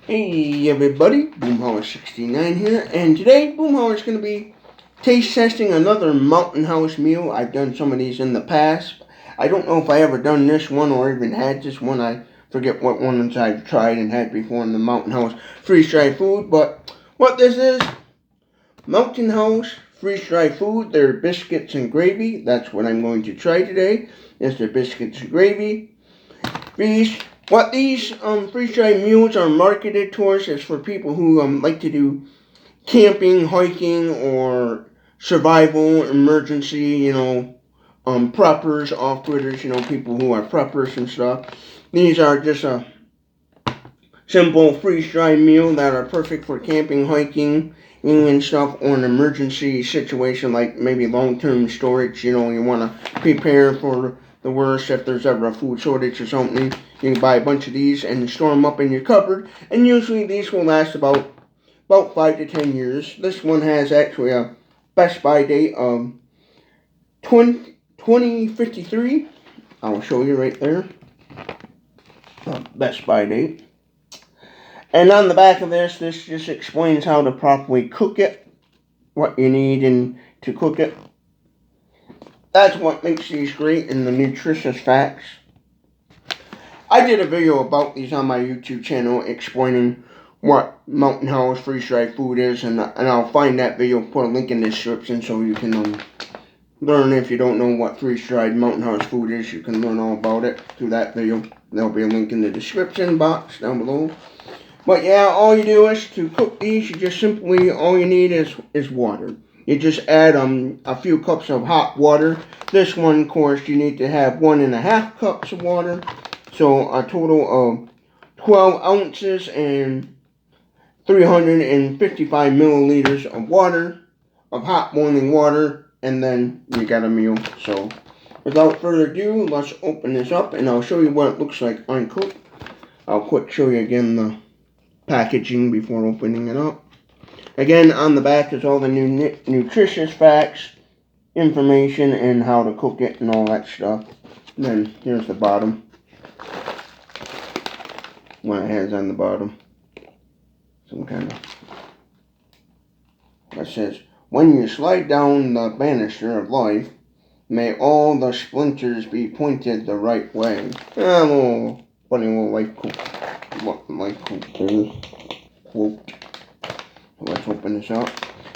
Hey everybody, Boomhauer69 here, and today Boomhauer is going to be taste testing another Mountain House meal. I've done some of these in the past. I don't know if I ever done this one or even had this one. I forget what ones I've tried and had before in the Mountain House freeze-dried food, but what this is, Mountain House freeze-dried food, their biscuits and gravy. That's what I'm going to try today, is their biscuits and gravy. What these freeze-dried meals are marketed towards is for people who like to do camping, hiking, or survival, emergency, preppers, off-gridders, people who are preppers and stuff. These are just a simple freeze-dried meal that are perfect for camping, hiking, and stuff, or an emergency situation like maybe long-term storage. You want to prepare for the worst if there's ever a food shortage or something. You can buy a bunch of these and store them up in your cupboard, and usually these will last about 5 to 10 years. This one has actually a Best Buy date of 2053. I'll show you right there. Best Buy date. And on the back of this just explains how to properly cook it, what you need to cook it. That's what makes these great, and the nutritious facts. I did a video about these on my YouTube channel explaining what Mountain House freeze-dried food is, and I'll find that video, put a link in the description so you can learn. If you don't know what freeze-dried Mountain House food is, you can learn all about it through that video. There'll be a link in the description box down below. But yeah, all you do is to cook these, all you need is water. You just add a few cups of hot water. This one, of course, you need to have 1.5 cups of water. So a total of 12 ounces and 355 milliliters of water, of hot boiling water, and then you got a meal. So without further ado, let's open this up and I'll show you what it looks like uncooked. I'll quick show you again the packaging before opening it up. Again, on the back is all the nutritious facts, information, and how to cook it and all that stuff. And then here's the bottom. What it has on the bottom. Some kind of... It says, when you slide down the banister of life, may all the splinters be pointed the right way. A little funny little life quote. Let's open this up.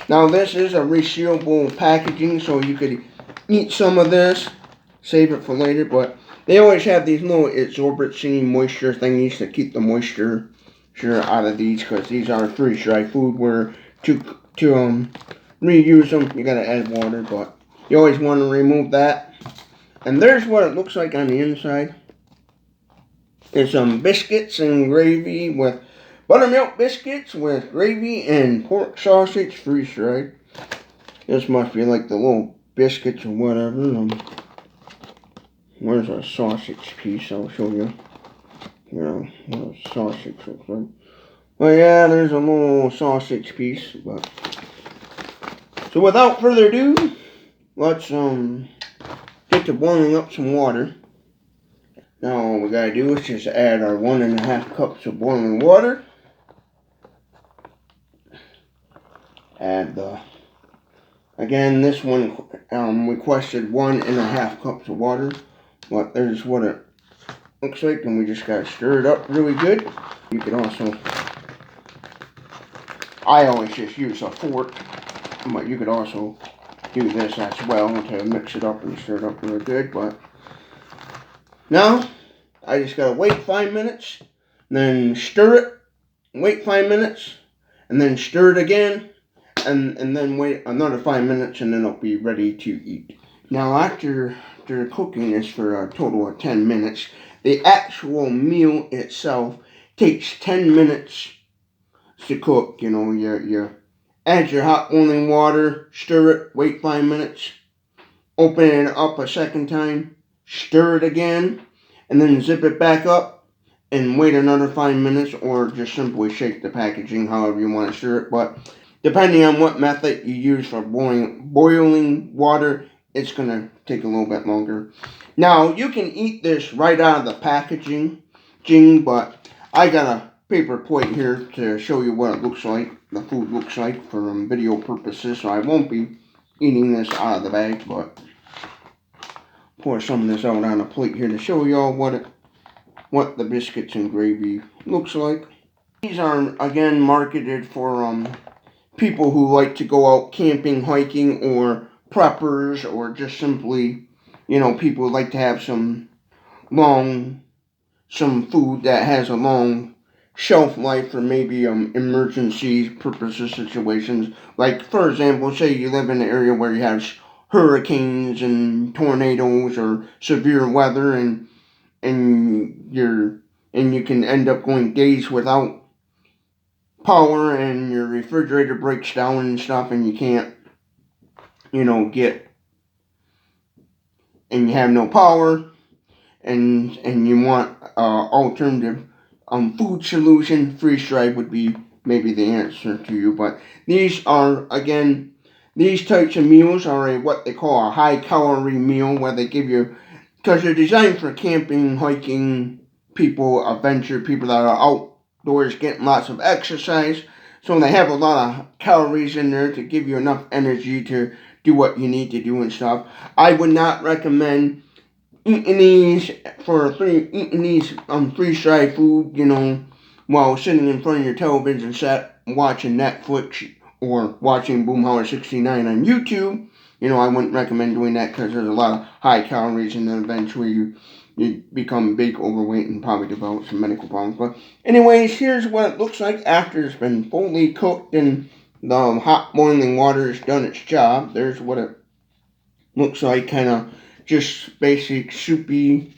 Now this is a resealable packaging, so you could eat some of this, save it for later, but they always have these little absorbency moisture thingies to keep the moisture out of these, because these are freeze-dried food where to reuse them, you gotta add water, but you always want to remove that. And there's what it looks like on the inside. There's some biscuits and gravy with buttermilk biscuits with gravy and pork sausage freeze-dried. This must be like the little biscuits or whatever. Where's our sausage piece? I'll show you. What a sausage looks like. Well, yeah, there's a little sausage piece. But so without further ado, let's get to boiling up some water. Now all we gotta do is just add our 1.5 cups of boiling water. Add again, this one requested 1.5 cups of water. But there's what it looks like, and we just gotta stir it up really good. You could also, I always just use a fork, but you could also do this as well to mix it up and stir it up really good. But now I just gotta wait 5 minutes, then stir it, wait 5 minutes, and then stir it again, and then wait another 5 minutes, and then it'll be ready to eat. Now after cooking this for a total of 10 minutes, the actual meal itself takes 10 minutes to cook. You add your hot boiling water, stir it, wait 5 minutes, open it up a second time, stir it again, and then zip it back up and wait another 5 minutes, or just simply shake the packaging however you want to stir it. But depending on what method you use for boiling water, it's going to take a little bit longer. Now, you can eat this right out of the packaging, but I got a paper plate here to show you what it looks like, the food looks like for video purposes. So I won't be eating this out of the bag, but pour some of this out on a plate here to show y'all what the biscuits and gravy looks like. These are again marketed for people who like to go out camping, hiking, or preppers, or just simply, people who like to have some food that has a long shelf life for maybe emergency purposes situations. Like, for example, say you live in an area where you have hurricanes and tornadoes or severe weather, and you can end up going days without power, and your refrigerator breaks down and stuff, and you can't and you have no power, and you want alternative food solution. Freeze dried would be maybe the answer to you. But these are, again, these types of meals are what they call a high calorie meal, where they give you, because they're designed for camping, hiking people, adventure people that are outdoors getting lots of exercise. So they have a lot of calories in there to give you enough energy to do what you need to do and stuff. I would not recommend eating these freeze-dried food, while sitting in front of your television set watching Netflix or watching Boomhauer 69 on YouTube. I wouldn't recommend doing that because there's a lot of high calories, and then eventually you become big, overweight, and probably develop some medical problems. But anyways, here's what it looks like after it's been fully cooked and the hot boiling water has done its job. There's what it looks like, kind of just basic soupy,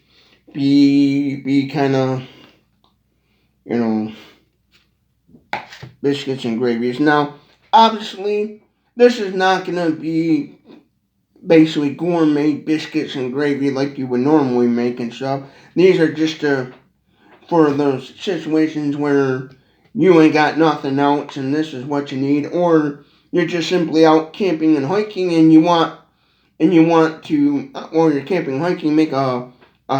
be kind of, biscuits and gravies. Now, obviously, this is not going to be basically gourmet biscuits and gravy like you would normally make and stuff. These are just for those situations where you ain't got nothing else and this is what you need, or you're just simply out camping and hiking and you want to, or you're camping and hiking, make a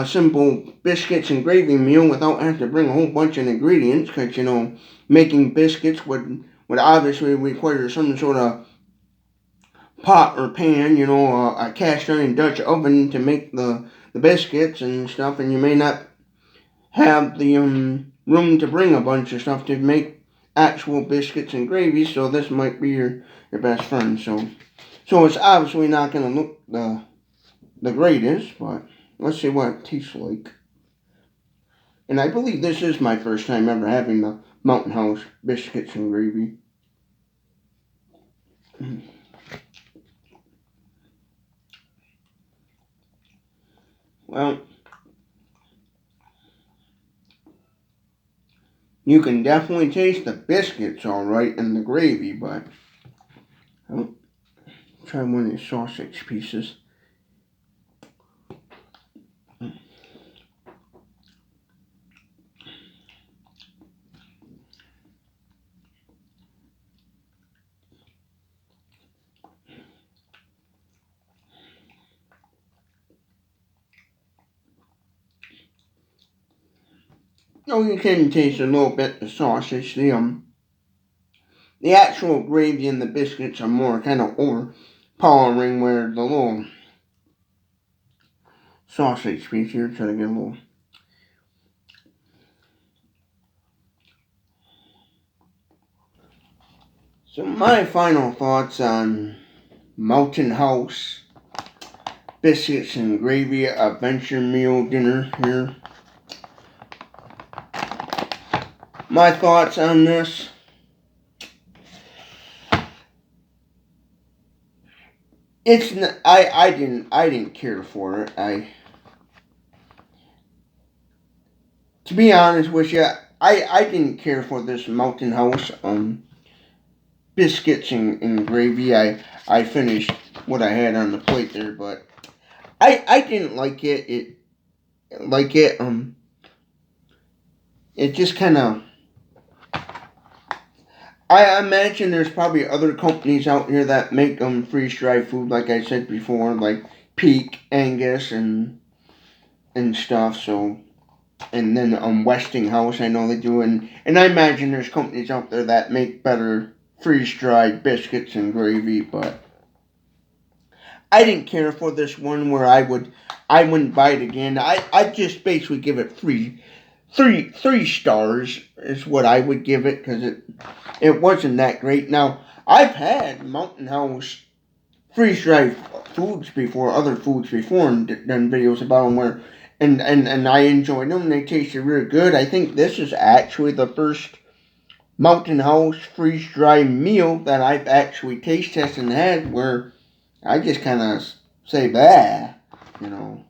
simple biscuits and gravy meal without having to bring a whole bunch of ingredients, because making biscuits would obviously require some sort of pot or pan, a cast iron Dutch oven to make the biscuits and stuff, and you may not have the room to bring a bunch of stuff to make actual biscuits and gravy, so this might be your best friend. So it's obviously not going to look the greatest, but let's see what it tastes like. And I believe this is my first time ever having the Mountain House Biscuits and Gravy. Well, you can definitely taste the biscuits all right in the gravy, but I'll try one of these sausage pieces. Oh, you can taste a little bit the sausage. The actual gravy and the biscuits are more kind of overpowering, where the little sausage piece here, try to get a little. So my final thoughts on Mountain House Biscuits and Gravy Adventure Meal Dinner here. My thoughts on this: I didn't care for it. To be honest with you, I didn't care for this Mountain House biscuits and gravy. I finished what I had on the plate there, but I didn't like it. It just kind of. I imagine there's probably other companies out here that make freeze-dried food, like I said before, like Peak, Angus, and stuff. So And then Westinghouse, I know they do, and I imagine there's companies out there that make better freeze-dried biscuits and gravy, but I didn't care for this one where I wouldn't buy it again. I just basically give it three stars is what I would give it, because it wasn't that great. Now, I've had Mountain House freeze-dried foods before, other foods before, and done videos about them where, and I enjoyed them. They tasted really good. I think this is actually the first Mountain House freeze-dried meal that I've actually taste tested and had where I just kind of say, bah, you know.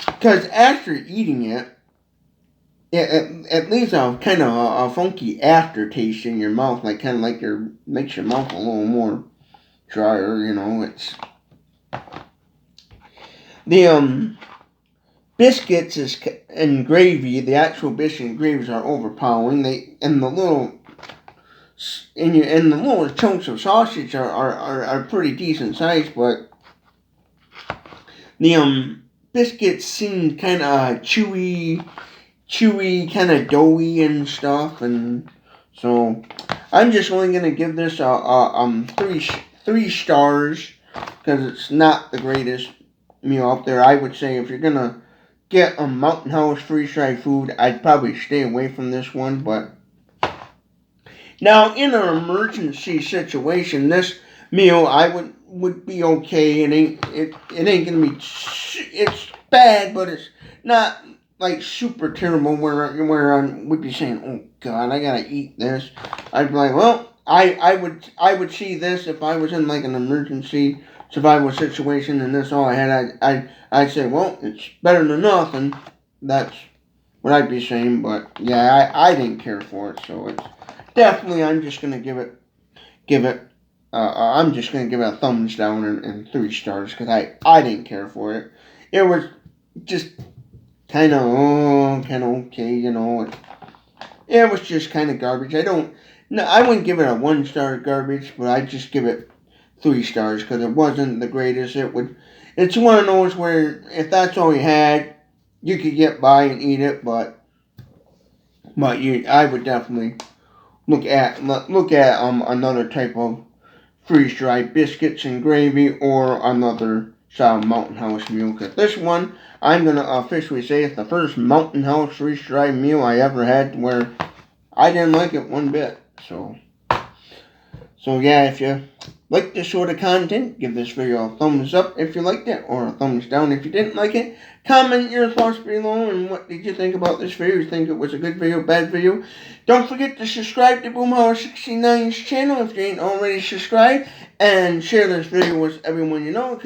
Because after eating it, it leaves a kind of a funky aftertaste in your mouth, like kind of like makes your mouth a little more drier, you know. It's the biscuits and gravy. The actual biscuits and gravies are overpowering. And the little chunks of sausage are pretty decent size, but the biscuits seem kind of chewy, kind of doughy and stuff, and so I'm just only gonna give this three stars, because it's not the greatest meal out there. I would say if you're gonna get a Mountain House freeze-dried food, I'd probably stay away from this one. But now, in an emergency situation, this meal I would be okay. It ain't gonna be. It's bad, but it's not like super terrible where I would be saying, "Oh God, I gotta eat this." I'd be like, "Well, I would see this if I was in like an emergency survival situation and this all I had. I'd say, well, it's better than nothing." That's what I'd be saying. But yeah, I didn't care for it, so it's definitely I'm just gonna give it. I'm just gonna give it a thumbs down and 3 stars, because I didn't care for it. It was just kind of okay, you know. It was just kind of garbage. I wouldn't give it a 1-star garbage, but I'd just give it 3 stars, because it wasn't the greatest. It's one of those where if that's all you had, you could get by and eat it, but I would definitely look at another type of freeze-dried biscuits and gravy, or another style Mountain House meal. Because this one, I'm going to officially say it's the first Mountain House freeze-dried meal I ever had where I didn't like it one bit. So yeah, if you like this sort of content, give this video a thumbs up if you liked it, or a thumbs down if you didn't like it. Comment your thoughts below, and what did you think about this video? You think it was a good video, bad video? Don't forget to subscribe to Boomhauer69's channel if you ain't already subscribed, and share this video with everyone you know.